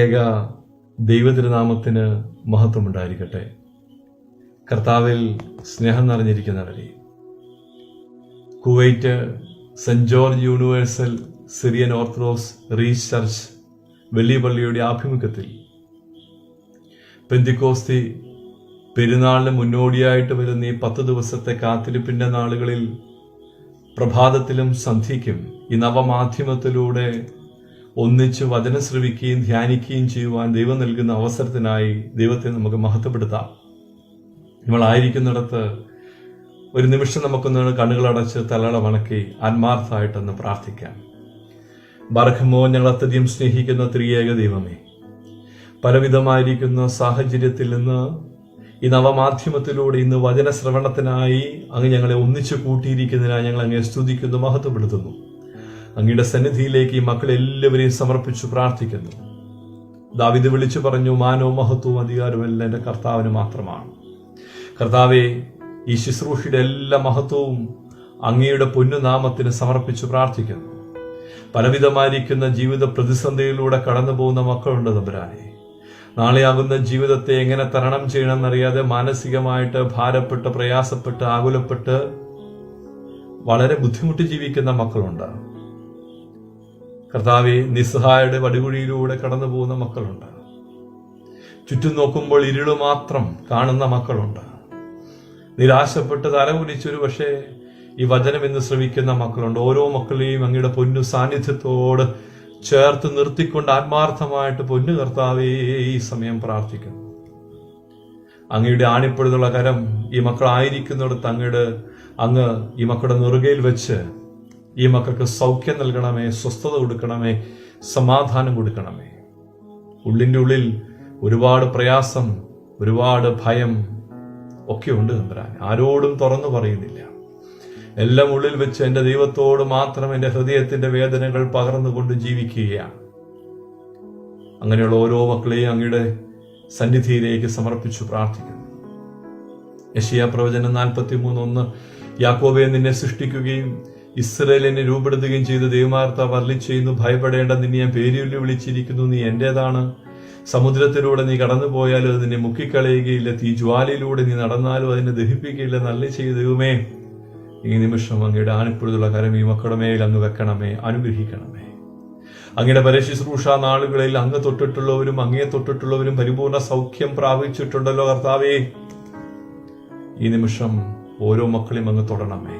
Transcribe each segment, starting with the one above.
ത്രിയേക ദൈവതിരുനാമത്തിന് മഹത്വമുണ്ടായിരിക്കട്ടെ. കർത്താവിൽ സ്നേഹം നിറഞ്ഞിരിക്കുന്നവരെ, കുവൈറ്റ് സെന്റ് ജോർജ് യൂണിവേഴ്സൽ സിറിയൻ ഓർത്തഡോക്സ് റീച്ച് ചർച്ച് വലിയ പള്ളിയുടെ ആഭിമുഖ്യത്തിൽ പെന്തിക്കോസ്തി പെരുന്നാളിന് മുന്നോടിയായിട്ട് വരുന്ന ഈ 10 ദിവസത്തെ കാത്തിരിപ്പിന്റെ നാളുകളിൽ പ്രഭാതത്തിലും സന്ധ്യയ്ക്കും ഈ നവമാധ്യമത്തിലൂടെ ഒന്നിച്ച് വചനം ശ്രവിക്കുകയും ധ്യാനിക്കുകയും ചെയ്യുവാൻ ദൈവം നൽകുന്ന അവസരത്തിനായി ദൈവത്തെ നമുക്ക് മഹത്വപ്പെടുത്താം. നമ്മളായിരിക്കുന്നിടത്ത് ഒരു നിമിഷം നമുക്കൊന്ന് കണ്ണുകളടച്ച് തലകള വണക്കി ആത്മാർത്ഥമായിട്ടൊന്ന് പ്രാർത്ഥിക്കാം. ബർഖമോ, ഞങ്ങൾ അത്യധികം സ്നേഹിക്കുന്ന ത്രിയേക ദൈവമേ, പലവിധമായിരിക്കുന്ന സാഹചര്യത്തിൽ നിന്ന് ഈ നവമാധ്യമത്തിലൂടെ ഇന്ന് വചന ശ്രവണത്തിനായി അങ്ങ് ഞങ്ങളെ ഒന്നിച്ചു കൂട്ടിയിരിക്കുന്നതിനായി ഞങ്ങൾ അങ്ങേ സ്തുതിക്കുന്നു, മഹത്വപ്പെടുത്തുന്നു. അങ്ങയുടെ സന്നിധിയിലേക്ക് ഈ മക്കളെല്ലാവരെയും സമർപ്പിച്ചു പ്രാർത്ഥിക്കുന്നു. ദാവീദ് വിളിച്ചു പറഞ്ഞു, മാനവും മഹത്വവും അധികാരവും എല്ലാം എൻ്റെ കർത്താവിന് മാത്രമാണ്. കർത്താവെ, ഈ ശുശ്രൂഷയുടെ എല്ലാ മഹത്വവും അങ്ങയുടെ പൊന്നുനാമത്തിന് സമർപ്പിച്ചു പ്രാർത്ഥിക്കുന്നു. പലവിധമായിരിക്കുന്ന ജീവിത പ്രതിസന്ധിയിലൂടെ കടന്നു പോകുന്ന മക്കളുണ്ട് തമ്പുരാനെ. നാളെയാകുന്ന ജീവിതത്തെ എങ്ങനെ തരണം ചെയ്യണമെന്നറിയാതെ മാനസികമായിട്ട് ഭാരപ്പെട്ട്, പ്രയാസപ്പെട്ട്, ആകുലപ്പെട്ട് വളരെ ബുദ്ധിമുട്ടി ജീവിക്കുന്ന മക്കളുണ്ട്. കർത്താവെ, നിസ്സഹായയുടെ വടികുഴിയിലൂടെ കടന്നു പോകുന്ന മക്കളുണ്ട്. ചുറ്റും നോക്കുമ്പോൾ ഇരുള് മാത്രം കാണുന്ന മക്കളുണ്ട്. നിരാശപ്പെട്ട് തലകുനിച്ചൊരു പക്ഷേ ഈ വചനം എന്ന് ശ്രമിക്കുന്ന മക്കളുണ്ട്. ഓരോ മക്കളെയും അങ്ങയുടെ പൊന്നു സാന്നിധ്യത്തോട് ചേർത്ത് നിർത്തിക്കൊണ്ട് ആത്മാർത്ഥമായിട്ട് പൊന്നു കർത്താവേ ഈ സമയം പ്രാർത്ഥിക്കുന്നു. അങ്ങയുടെ ആണിപ്പെടുന്നുള്ള കരം ഈ മക്കളായിരിക്കുന്നിടത്ത് അങ്ങ് ഈ മക്കളുടെ നെറുകയിൽ വെച്ച് ഈ മക്കൾക്ക് സൗഖ്യം നൽകണമേ, സ്വസ്ഥത കൊടുക്കണമേ, സമാധാനം കൊടുക്കണമേ. ഉള്ളിൻ്റെ ഉള്ളിൽ ഒരുപാട് പ്രയാസം, ഒരുപാട് ഭയം ഒക്കെ ഉണ്ട് തമ്പുരാൻ. ആരോടും തുറന്നു പറയുന്നില്ല. എല്ലാം ഉള്ളിൽ വെച്ച് എൻ്റെ ദൈവത്തോട് മാത്രം എൻ്റെ ഹൃദയത്തിന്റെ വേദനകൾ പകർന്നുകൊണ്ട് ജീവിക്കുകയാണ്. അങ്ങനെയുള്ള ഓരോ മക്കളെയും അങ്ങയുടെ സന്നിധിയിലേക്ക് സമർപ്പിച്ചു പ്രാർത്ഥിക്കുന്നു. യെശയ്യാ പ്രവചനം 43:1, യാക്കോബേ, നിന്നെ സൃഷ്ടിക്കുകയും ഇസ്രായേലിനെ രൂപപ്പെടുത്തുകയും ചെയ്ത് ദൈവമാർത്താവ് അരുളിച്ചെയ്യുന്നു, ഭയപ്പെടേണ്ട, നിന്നെ ഞാൻ പേരിൽ വിളിച്ചിരിക്കുന്നു, നീ എന്റേതാണ്. സമുദ്രത്തിലൂടെ നീ കടന്നുപോയാലും അത് നിന്നെ മുക്കിക്കളയുകയില്ല, തീജ്വാലയിലൂടെ നീ നടന്നാലും അതിനെ ദഹിപ്പിക്കുകയില്ല. നല്ല ചെയ്ത ദൈവമേ, ഈ നിമിഷം അങ്ങയുടെ ആണിപ്പൊഴുതുള്ള കരം ഈ മക്കളുടെ മേൽ അങ്ങ് വെക്കണമേ, അനുഗ്രഹിക്കണമേ. അങ്ങയുടെ പരശുശ്രൂഷ നാളുകളിൽ അങ്ങ് തൊട്ടിട്ടുള്ളവരും അങ്ങേ തൊട്ടിട്ടുള്ളവരും പരിപൂർണ സൗഖ്യം പ്രാപിച്ചിട്ടുണ്ടല്ലോ കർത്താവേ. ഈ നിമിഷം ഓരോ മക്കളെയും അങ്ങ് തൊടണമേ.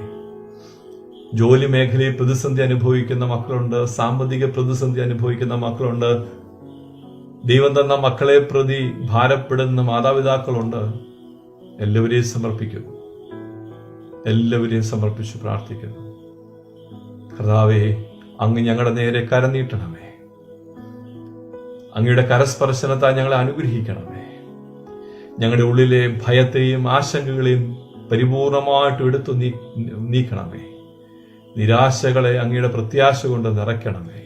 ജോലി മേഖലയിൽ പ്രതിസന്ധി അനുഭവിക്കുന്ന മക്കളുണ്ട്, സാമ്പത്തിക പ്രതിസന്ധി അനുഭവിക്കുന്ന മക്കളുണ്ട്, ദൈവം തന്ന മക്കളെ പ്രതി ഭാരപ്പെടുന്ന മാതാപിതാക്കളുണ്ട്. എല്ലാവരെയും സമർപ്പിക്കുന്നു, എല്ലാവരെയും സമർപ്പിച്ചു പ്രാർത്ഥിക്കുന്നു. കർത്താവേ, അങ്ങ് ഞങ്ങളുടെ നേരെ കരനീട്ടണമേ. അങ്ങയുടെ കരസ്പർശനത്താൽ ഞങ്ങളെ അനുഗ്രഹിക്കണമേ. ഞങ്ങളുടെ ഉള്ളിലെ ഭയത്തെയും ആശങ്കകളെയും പരിപൂർണമായിട്ടും എടുത്തു നീക്കണമേ. നിരാശകളെ അങ്ങയുടെ പ്രത്യാശ കൊണ്ട് നിറയ്ക്കണമേ.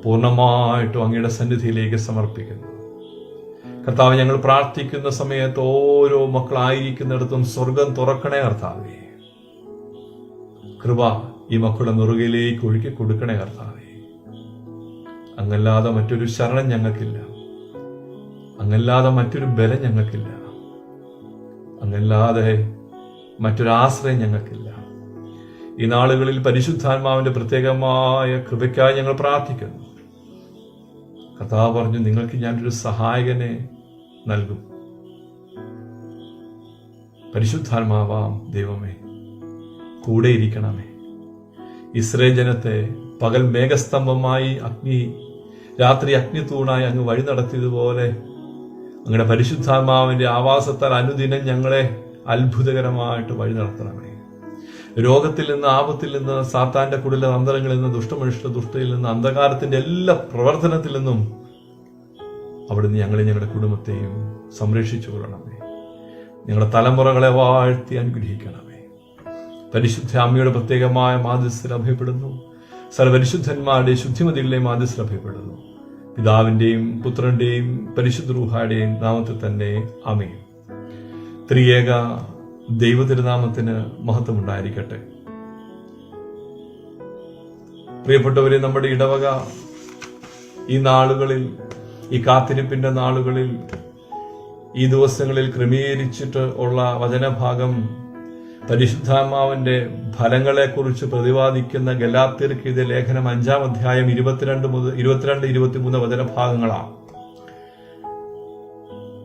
പൂർണ്ണമായിട്ടും അങ്ങയുടെ സന്നിധിയിലേക്ക് സമർപ്പിക്കുന്നു. കർത്താവ്, ഞങ്ങൾ പ്രാർത്ഥിക്കുന്ന സമയത്ത് ഓരോ മക്കളായിരിക്കുന്നിടത്തും സ്വർഗം തുറക്കണേ കർത്താവേ. കൃപ ഈ മക്കളുടെ നെറുകയിലേക്ക് ഒഴുക്കി കൊടുക്കണേ കർത്താവേ. അങ്ങല്ലാതെ മറ്റൊരു ശരണം ഞങ്ങൾക്കില്ല, അങ്ങല്ലാതെ മറ്റൊരു ബലം ഞങ്ങൾക്കില്ല, അങ്ങല്ലാതെ മറ്റൊരാശ്രയം ഞങ്ങൾക്കില്ല. ഈ നാളുകളിൽ പരിശുദ്ധാത്മാവിന്റെ പ്രത്യേകമായ കൃപയ്ക്കായി ഞങ്ങൾ പ്രാർത്ഥിക്കുന്നു. കർത്താവ് പറഞ്ഞു, നിങ്ങൾക്ക് ഞാനൊരു സഹായകനെ നൽകും. പരിശുദ്ധാത്മാവാം ദൈവമേ, കൂടെ ഇരിക്കണമേ. ഇസ്രായേൽ ജനത്തെ പകൽ മേഘസ്തംഭമായി രാത്രി അഗ്നിത്തൂണായി അങ്ങ് വഴി നടത്തിയതുപോലെ അങ്ങയുടെ പരിശുദ്ധാത്മാവിന്റെ ആവാസത്താൽ അനുദിനം ഞങ്ങളെ അത്ഭുതകരമായിട്ട് വഴി നടത്തണമേ. രോഗത്തിൽ നിന്ന്, ആപത്തിൽ നിന്ന്, സാത്താന്റെ കുടില തന്ത്രങ്ങളിൽ നിന്ന്, ദുഷ്ടയിൽ നിന്ന്, അന്ധകാരത്തിന്റെ എല്ലാ പ്രവർത്തനത്തിൽ നിന്നും അവിടുന്ന് ഞങ്ങളെ, ഞങ്ങളുടെ കുടുംബത്തെയും സംരക്ഷിച്ചു കൊള്ളണമേ. ഞങ്ങളുടെ തലമുറകളെ വാഴ്ത്തി അനുഗ്രഹിക്കണമേ. പരിശുദ്ധ അമ്മയുടെ പ്രത്യേകമായ മാധ്യസ്ഥൽ അഭയപ്പെടുന്നു. സർവപരിശുദ്ധന്മാരുടെ ശുദ്ധിമതികളുടെ മാധ്യസ്ഥൽ അഭയപ്പെടുന്നു. പിതാവിന്റെയും പുത്രന്റെയും പരിശുദ്ധ റൂഹായുടെയും നാമത്തിൽ തന്നെ ആമേൻ. ത്രിയേക ദൈവതിരുനാമത്തിന് മഹത്വമുണ്ടായിരിക്കട്ടെ. പ്രിയപ്പെട്ടവരെ, നമ്മുടെ ഇടവക ഈ നാളുകളിൽ ഈ കാത്തിരിപ്പിന്റെ നാളുകളിൽ, ഈ ദിവസങ്ങളിൽ ക്രമീകരിച്ചിട്ട് ഉള്ള വചനഭാഗം പരിശുദ്ധാത്മാവിന്റെ ഫലങ്ങളെക്കുറിച്ച് പ്രതിപാദിക്കുന്ന ഗലാത്യർക്ക് ഇത് ലേഖനം 5-ാം അധ്യായം 22-23 വചനഭാഗങ്ങളാണ്.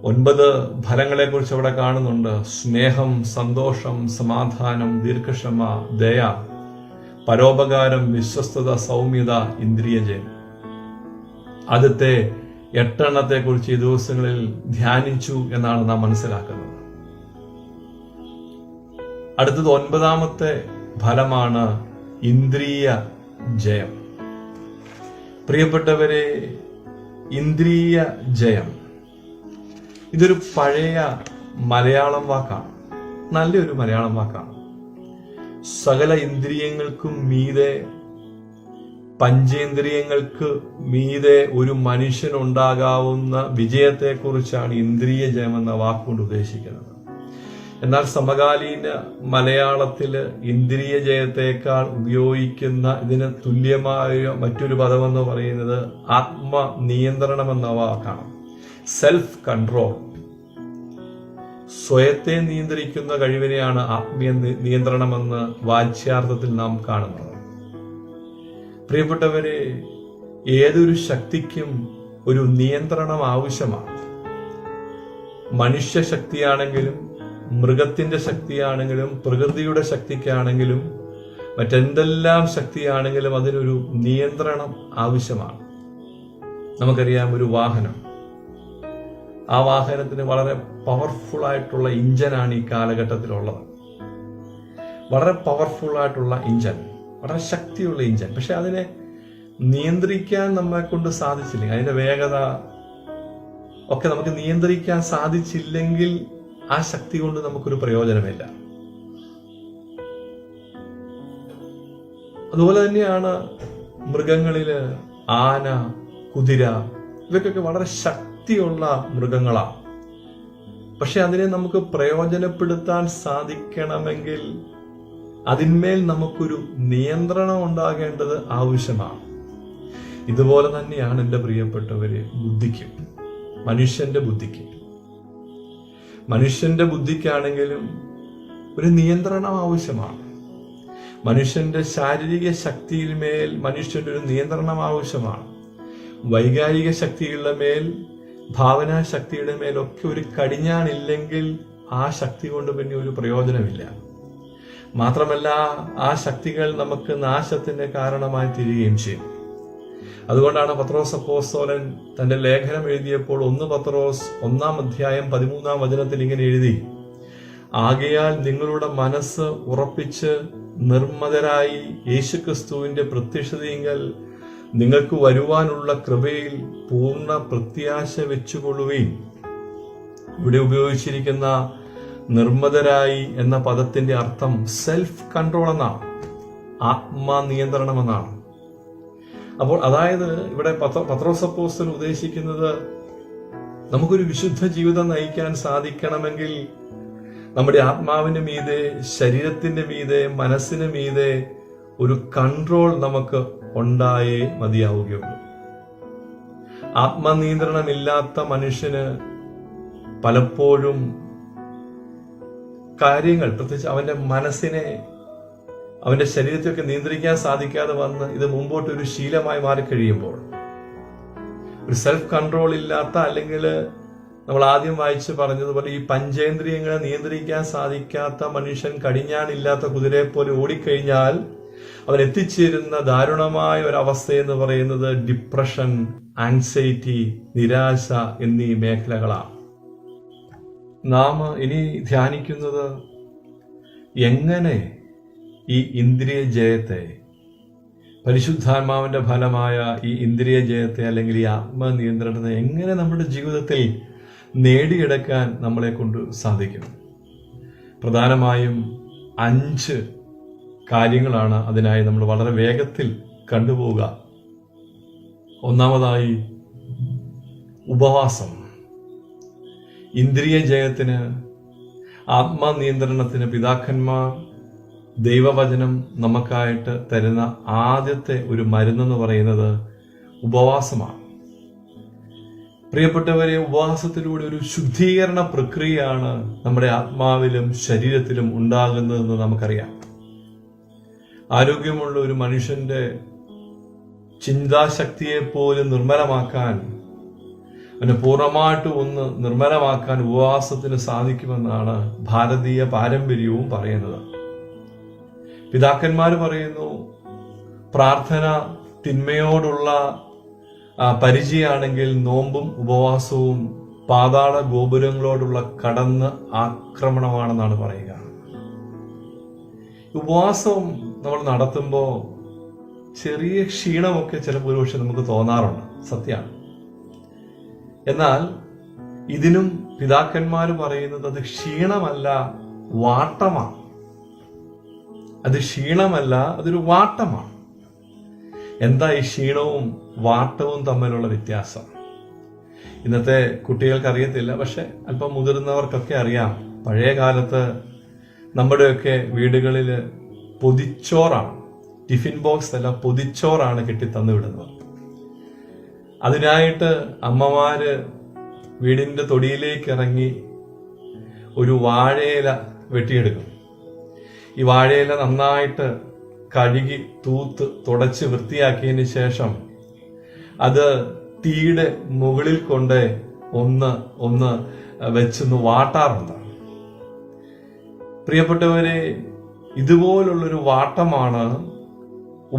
9 ഫലങ്ങളെക്കുറിച്ച് അവിടെ കാണുന്നുണ്ട്. സ്നേഹം, സന്തോഷം, സമാധാനം, ദീർഘക്ഷമ, ദയ, പരോപകാരം, വിശ്വസ്തത, സൗമ്യത, ഇന്ദ്രിയജയം. ആദ്യത്തെ 8 എണ്ണത്തെക്കുറിച്ച് ഈ ദിവസങ്ങളിൽ ധ്യാനിച്ചു എന്നാണ് നാം മനസ്സിലാക്കുന്നത്. അടുത്തത് 9-ാമത്തെ ഫലമാണ് ഇന്ദ്രിയ ജയം. പ്രിയപ്പെട്ടവരെ, ഇന്ദ്രിയ ജയം ഇതൊരു പഴയ മലയാളം വാക്കാണ്, നല്ലൊരു മലയാളം വാക്കാണ്. സകല ഇന്ദ്രിയങ്ങൾക്കും മീതെ, പഞ്ചേന്ദ്രിയങ്ങൾക്ക് മീതെ ഒരു മനുഷ്യനുണ്ടാകാവുന്ന വിജയത്തെക്കുറിച്ചാണ് ഇന്ദ്രിയ ജയം എന്ന വാക്കുകൊണ്ട് ഉദ്ദേശിക്കുന്നത്. എന്നാൽ സമകാലീന മലയാളത്തില് ഇന്ദ്രിയ ജയത്തേക്കാൾ ഉപയോഗിക്കുന്ന ഇതിന് തുല്യമായ മറ്റൊരു പദമെന്ന് പറയുന്നത് ആത്മനിയന്ത്രണം എന്ന വാക്കാണ്. സെൽഫ് കൺട്രോൾ, സ്വയത്തെ നിയന്ത്രിക്കുന്ന കഴിവിനെയാണ് ആത്മീയ നിയന്ത്രണമെന്ന് വാച്യാർത്ഥത്തിൽ നാം കാണുന്നത്. പ്രിയപ്പെട്ടവരെ, ഏതൊരു ശക്തിക്കും ഒരു നിയന്ത്രണം ആവശ്യമാണ്. മനുഷ്യ ശക്തിയാണെങ്കിലും, മൃഗത്തിന്റെ ശക്തിയാണെങ്കിലും, പ്രകൃതിയുടെ ശക്തിക്കാണെങ്കിലും, മറ്റെന്തെല്ലാം ശക്തിയാണെങ്കിലും അതിനൊരു നിയന്ത്രണം ആവശ്യമാണ്. നമുക്കറിയാം, ഒരു വാഹനം, ആ വാഹനത്തിന് വളരെ പവർഫുൾ ആയിട്ടുള്ള ഇഞ്ചനാണ് ഈ കാലഘട്ടത്തിലുള്ളത്. വളരെ പവർഫുൾ ആയിട്ടുള്ള ഇഞ്ചൻ, വളരെ ശക്തിയുള്ള ഇഞ്ചൻ. പക്ഷെ അതിനെ നിയന്ത്രിക്കാൻ നമ്മളെ കൊണ്ട് സാധിച്ചില്ലെങ്കിൽ, അതിന്റെ വേഗത ഒക്കെ നമുക്ക് നിയന്ത്രിക്കാൻ സാധിച്ചില്ലെങ്കിൽ ആ ശക്തി കൊണ്ട് നമുക്കൊരു പ്രയോജനമില്ല. അതുപോലെ തന്നെയാണ് മൃഗങ്ങളില് ആന, കുതിര, ഇവയ്ക്കൊക്കെ വളരെ ശക്തിയുള്ള മൃഗങ്ങളാണ്. പക്ഷെ അതിനെ നമുക്ക് പ്രയോജനപ്പെടുത്താൻ സാധിക്കണമെങ്കിൽ അതിന്മേൽ നമുക്കൊരു നിയന്ത്രണം ഉണ്ടാകേണ്ടത് ആവശ്യമാണ്. ഇതുപോലെ തന്നെയാണ് എൻ്റെ പ്രിയപ്പെട്ടവരെ ബുദ്ധിക്കും, മനുഷ്യന്റെ ബുദ്ധിക്ക്. മനുഷ്യന്റെ ബുദ്ധിക്കാണെങ്കിലും ഒരു നിയന്ത്രണം ആവശ്യമാണ്. മനുഷ്യന്റെ ശാരീരിക ശക്തിയിൽ മേൽ മനുഷ്യന്റെ ഒരു നിയന്ത്രണം ആവശ്യമാണ്. വൈകാരിക ശക്തികളുടെ മേൽ, ഭാവനാ ശക്തിയുടെ മേലൊക്കെ ഒരു കടിഞ്ഞാണില്ലെങ്കിൽ ആ ശക്തി കൊണ്ട് പിന്നെ ഒരു പ്രയോജനമില്ല. മാത്രമല്ല, ആ ശക്തികൾ നമുക്ക് നാശത്തിന്റെ കാരണമായി തീരുകയും ചെയ്യും. അതുകൊണ്ടാണ് പത്രോസ് അപ്പോസ്തലൻ തന്റെ ലേഖനം എഴുതിയപ്പോൾ 1 പത്രോസ് 1-ാം അധ്യായം 13-ാം വചനത്തിൽ ഇങ്ങനെ എഴുതി: ആകയാൽ നിങ്ങളുടെ മനസ്സ് ഉറപ്പിച്ച് നിർമ്മതരായി യേശുക്രിസ്തുവിന്റെ പ്രത്യക്ഷതയിങ്കൽ നിങ്ങൾക്ക് വരുവാനുള്ള കൃപയിൽ പൂർണ്ണ പ്രത്യാശ വെച്ചുകൊള്ളുകയും. ഇവിടെ ഉപയോഗിച്ചിരിക്കുന്ന നിർമ്മതരായി എന്ന പദത്തിന്റെ അർത്ഥം സെൽഫ് കൺട്രോൾ എന്നാണ്, ആത്മനിയന്ത്രണം എന്നാണ്. അപ്പോൾ അതായത് ഇവിടെ പത്രോസ് അപ്പോസ്തലൻ ഉദ്ദേശിക്കുന്നത്, നമുക്കൊരു വിശുദ്ധ ജീവിതം നയിക്കാൻ സാധിക്കണമെങ്കിൽ നമ്മുടെ ആത്മാവിന് മീതെ, ശരീരത്തിന്റെ മീതെ, മനസ്സിന് മീതെ ഒരു കൺട്രോൾ നമുക്ക് ഉണ്ടായേ മതിയാവുകയുള്ളൂ. ആത്മനിയന്ത്രണമില്ലാത്ത മനുഷ്യന് പലപ്പോഴും കാര്യങ്ങൾ, പ്രത്യേകിച്ച് അവന്റെ മനസ്സിനെ, അവന്റെ ശരീരത്തെയൊക്കെ നിയന്ത്രിക്കാൻ സാധിക്കാതെ വന്ന് ഇത് മുമ്പോട്ട് ഒരു ശീലമായി മാറിക്കഴിയുമ്പോൾ, ഒരു സെൽഫ് കൺട്രോൾ ഇല്ലാത്ത, അല്ലെങ്കിൽ നമ്മൾ ആദ്യം വായിച്ച് പറഞ്ഞതുപോലെ ഈ പഞ്ചേന്ദ്രിയങ്ങളെ നിയന്ത്രിക്കാൻ സാധിക്കാത്ത മനുഷ്യൻ കടിഞ്ഞാണില്ലാത്ത കുതിരയെ പോലെ ഓടിക്കഴിഞ്ഞാൽ അവൻ എത്തിച്ചേരുന്ന ദാരുണമായ ഒരവസ്ഥ എന്ന് പറയുന്നത് ഡിപ്രഷൻ, ആൻസൈറ്റി, നിരാശ എന്നീ മേഖലകളാണ്. നാം ഇനി ധ്യാനിക്കുന്നത് എങ്ങനെ ഈ ഇന്ദ്രിയ ജയത്തെ, പരിശുദ്ധാത്മാവിന്റെ ഫലമായ ഈ ഇന്ദ്രിയ ജയത്തെ അല്ലെങ്കിൽ ഈ ആത്മനിയന്ത്രണത്തെ എങ്ങനെ നമ്മുടെ ജീവിതത്തിൽ നേടിയെടുക്കാൻ നമ്മളെ കൊണ്ട് സാധിക്കും. പ്രധാനമായും 5 കാര്യങ്ങളാണ് അതിനായി നമ്മൾ വളരെ വേഗത്തിൽ കണ്ടുപോവുക. ഒന്നാമതായി ഉപവാസം. ഇന്ദ്രിയ ജയത്തിന്, ആത്മനിയന്ത്രണത്തിന് പിതാക്കന്മാർ ദൈവവചനം നമുക്കായിട്ട് തരുന്ന ആദ്യത്തെ ഒരു മരുന്നെന്ന് പറയുന്നത് ഉപവാസമാണ്. പ്രിയപ്പെട്ടവരെ, ഉപവാസത്തിലൂടെ ഒരു ശുദ്ധീകരണ പ്രക്രിയയാണ് നമ്മുടെ ആത്മാവിലും ശരീരത്തിലും ഉണ്ടാകുന്നതെന്ന് നമുക്കറിയാം. ആരോഗ്യമുള്ള ഒരു മനുഷ്യന്റെ ചിന്താശക്തിയെ പോലും നിർമ്മലമാക്കാൻ, അവനെ പൂർണ്ണമായിട്ട് ഒന്ന് നിർമ്മലമാക്കാൻ ഉപവാസത്തിന് സാധിക്കുമെന്നാണ് ഭാരതീയ പാരമ്പര്യവും പറയുന്നത്. പിതാക്കന്മാർ പറയുന്നു, പ്രാർത്ഥന തിന്മയോടുള്ള പരിചയമാണെങ്കിൽ നോമ്പും ഉപവാസവും പാതാള ഗോപുരങ്ങളോടുള്ള കടന്ന് ആക്രമണമാണെന്നാണ് പറയുക. ഉപവാസം നമ്മൾ നടത്തുമ്പോൾ ചെറിയ ക്ഷീണമൊക്കെ ചിലപ്പോൾ ഒരുപക്ഷെ നമുക്ക് തോന്നാറുണ്ട്, സത്യമാണ്. എന്നാൽ ഇതിനും പിതാക്കന്മാർ പറയുന്നത് അത് ക്ഷീണമല്ല, വാട്ടമാണ്. അത് ക്ഷീണമല്ല, അതൊരു വാട്ടമാണ്. എന്താ ഈ ക്ഷീണവും വാട്ടവും തമ്മിലുള്ള വ്യത്യാസം? ഇന്നത്തെ കുട്ടികൾക്ക് അറിയത്തില്ല, പക്ഷെ അല്പം മുതിർന്നവർക്കൊക്കെ അറിയാം. പഴയ കാലത്ത് നമ്മുടെയൊക്കെ വീടുകളിൽ പൊതിച്ചോറാണ്, ടിഫിൻ ബോക്സ് അല്ല, പൊതിച്ചോറാണ് കെട്ടി തന്നു വിടുന്നത്. അതിനായിട്ട് അമ്മമാര് വീടിന്റെ തൊടിയിലേക്ക് ഇറങ്ങി ഒരു വാഴയില വെട്ടിയെടുക്കും. ഈ വാഴയില നന്നായിട്ട് കഴുകി തൂത്ത് തുടച്ച് വൃത്തിയാക്കിയതിന് ശേഷം അത് തീയുടെ മുകളിൽ കൊണ്ട് ഒന്ന് വെച്ചൊന്ന് വാട്ടാറുണ്ട്. പ്രിയപ്പെട്ടവരെ, ഇതുപോലുള്ളൊരു വാട്ടമാണ്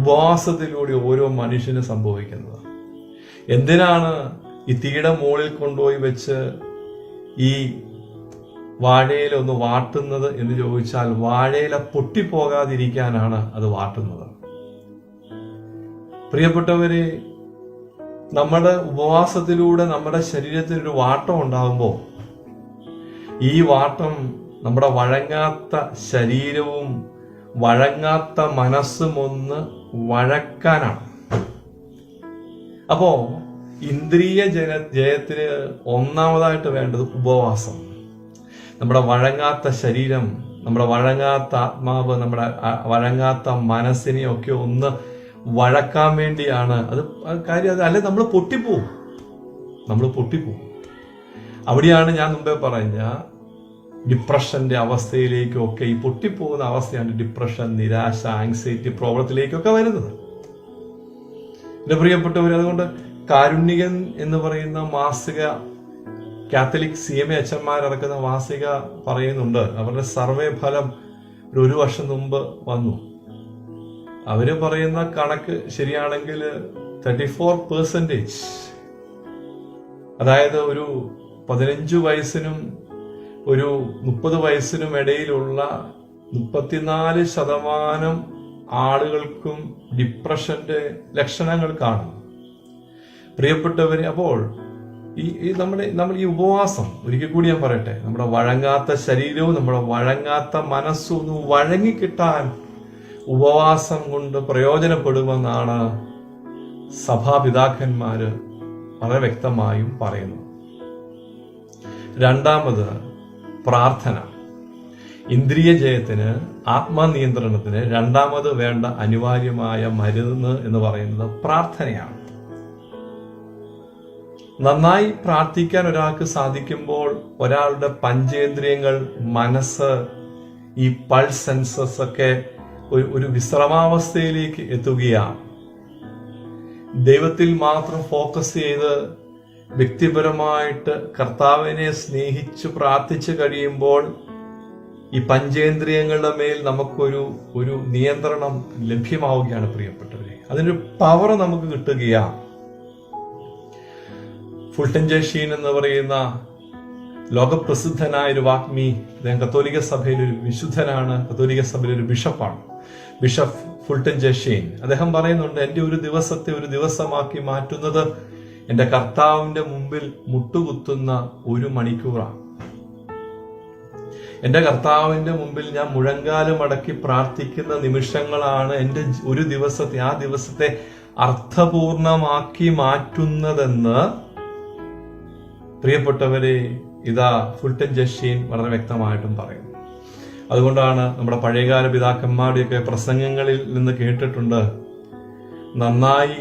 ഉപവാസത്തിലൂടെ ഓരോ മനുഷ്യന് സംഭവിക്കുന്നത്. എന്തിനാണ് ഈ തീയുടെ മുകളിൽ കൊണ്ടുപോയി വെച്ച് ഈ വാഴയില ഒന്ന് വാട്ടുന്നത് എന്ന് ചോദിച്ചാൽ, വാഴയില പൊട്ടിപ്പോകാതിരിക്കാനാണ് അത് വാട്ടുന്നത്. പ്രിയപ്പെട്ടവരെ, നമ്മുടെ ഉപവാസത്തിലൂടെ നമ്മുടെ ശരീരത്തിൽ ഒരു വാട്ടം ഉണ്ടാകുമ്പോൾ ഈ വാട്ടം നമ്മുടെ വഴങ്ങാത്ത ശരീരവും വഴങ്ങാത്ത മനസ്സും ഒന്ന് വഴക്കാനാണ്. അപ്പോ ഇന്ദ്രിയ ജയത്തിന് ഒന്നാമതായിട്ട് വേണ്ടത് ഉപവാസം. നമ്മുടെ വഴങ്ങാത്ത ശരീരം, നമ്മുടെ വഴങ്ങാത്ത ആത്മാവ്, നമ്മുടെ വഴങ്ങാത്ത മനസ്സിനെയൊക്കെ ഒന്ന് വഴക്കാൻ വേണ്ടിയാണ് അത് കാര്യം. അത് അല്ലെ നമ്മൾ പൊട്ടിപ്പോവും. അവിടെയാണ് ഞാൻ മുമ്പേ പറഞ്ഞ ഡിപ്രഷന്റെ അവസ്ഥയിലേക്കൊക്കെ, ഈ പൊട്ടിപ്പോകുന്ന അവസ്ഥയാണ് ഡിപ്രഷൻ, നിരാശ, ആങ്സൈറ്റി പ്രോബ്ലത്തിലേക്കൊക്കെ വരുന്നത്. എന്റെ പ്രിയപ്പെട്ടവർ, അതുകൊണ്ട് കാരുണ്യകൻ എന്ന് പറയുന്ന മാസിക, കാത്തലിക് CMA അച്ഛന്മാരിറക്കുന്ന മാസിക പറയുന്നുണ്ട്, അവരുടെ സർവേ ഫലം ഒരു വർഷം മുമ്പ് വന്നു. അവര് പറയുന്ന കണക്ക് ശരിയാണെങ്കിൽ 34%, അതായത് ഒരു 15 വയസ്സിനും ഒരു 30 വയസ്സിനും ഇടയിലുള്ള 34% ആളുകൾക്കും ഡിപ്രഷന്റെ ലക്ഷണങ്ങൾ കാണും. പ്രിയപ്പെട്ടവരെ, അപ്പോൾ നമ്മൾ ഈ ഉപവാസം, ഒരിക്കൽ കൂടി ഞാൻ പറയട്ടെ, നമ്മുടെ വഴങ്ങാത്ത ശരീരവും നമ്മുടെ വഴങ്ങാത്ത മനസ്സും ഒന്ന് വഴങ്ങിക്കിട്ടാൻ ഉപവാസം കൊണ്ട് പ്രയോജനപ്പെടുമെന്നാണ് സഭാപിതാക്കന്മാര് വളരെ വ്യക്തമായും പറയുന്നു. രണ്ടാമത്, പ്രാർത്ഥന. ഇന്ദ്രിയ ജയത്തിന്, ആത്മനിയന്ത്രണത്തിന് രണ്ടാമത് വേണ്ട അനിവാര്യമായ മരുന്ന് എന്ന് പറയുന്നത് പ്രാർത്ഥനയാണ്. നന്നായി പ്രാർത്ഥിക്കാൻ ഒരാൾക്ക് സാധിക്കുമ്പോൾ ഒരാളുടെ പഞ്ചേന്ദ്രിയങ്ങൾ, മനസ്സ്, ഈ പൾസ് സെൻസസ് ഒക്കെ ഒരു വിശ്രമാവസ്ഥയിലേക്ക് എത്തുകയാണ്. ദൈവത്തിൽ മാത്രം ഫോക്കസ് ചെയ്ത് വ്യക്തിപരമായിട്ട് കർത്താവിനെ സ്നേഹിച്ച് പ്രാർത്ഥിച്ചു കഴിയുമ്പോൾ ഈ പഞ്ചേന്ദ്രിയങ്ങളുടെ മേൽ നമുക്കൊരു നിയന്ത്രണം ലഭ്യമാവുകയാണ്. പ്രിയപ്പെട്ടവരെ, അതിനൊരു പവർ നമുക്ക് കിട്ടുകയാണ്. ഫുൾട്ടൻ ജെഷീൻ എന്ന് പറയുന്ന ലോകപ്രസിദ്ധനായ ഒരു വാഗ്മി, അദ്ദേഹം കത്തോലിക്ക സഭയിൽ ഒരു വിശുദ്ധനാണ്, കത്തോലിക്ക സഭയിൽ ഒരു ബിഷപ്പാണ്, ബിഷപ്പ് ഫുൾട്ടൻ ജെഷീൻ. അദ്ദേഹം പറയുന്നുണ്ട്, എന്റെ ഒരു ദിവസത്തെ ഒരു ദിവസമാക്കി മാറ്റുന്നത് എന്റെ കർത്താവിന്റെ മുമ്പിൽ മുട്ടുകുത്തുന്ന 1 മണിക്കൂറാണ്. എന്റെ കർത്താവിന്റെ മുമ്പിൽ ഞാൻ മുഴങ്കാലും മടക്കി പ്രാർത്ഥിക്കുന്ന നിമിഷങ്ങളാണ് എന്റെ ഒരു ദിവസത്തെ, ആ ദിവസത്തെ അർത്ഥപൂർണമാക്കി മാറ്റുന്നതെന്ന് പ്രിയപ്പെട്ടവരെ ഇതാ ഫുൾട്ടൻ ജെഷീൻ വളരെ വ്യക്തമായിട്ടും പറയുന്നു. അതുകൊണ്ടാണ് നമ്മുടെ പഴയകാല പിതാക്കന്മാരുടെയൊക്കെ പ്രസംഗങ്ങളിൽ നിന്ന് കേട്ടിട്ടുണ്ട്, നന്നായി